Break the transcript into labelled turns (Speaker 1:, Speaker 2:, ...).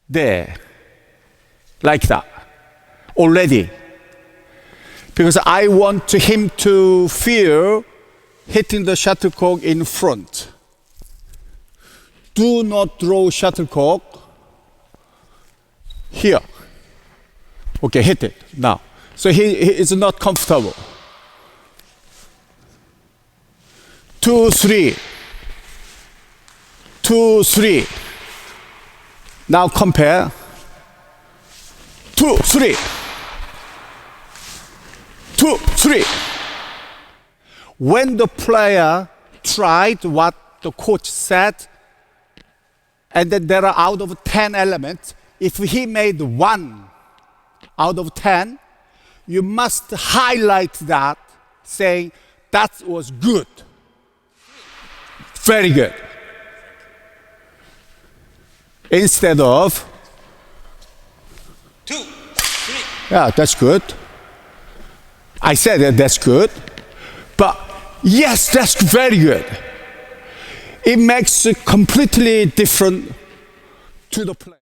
Speaker 1: there, like that, already. Because I want him to feel hitting the shuttlecock in front. Do not throw shuttlecock here. Okay, hit it now. So he is not comfortable. 2, 3. 2, 3. Now compare. 2, 3. 2, 3. When the player tried what the coach said, and then there are out of 10 elements, if he made 1 out of 10, you must highlight that, saying that was good. Very good. Instead of
Speaker 2: 2, 3.
Speaker 1: yeah, that's good. I said that that's good. But yes, that's very good. It makes it completely different to the play.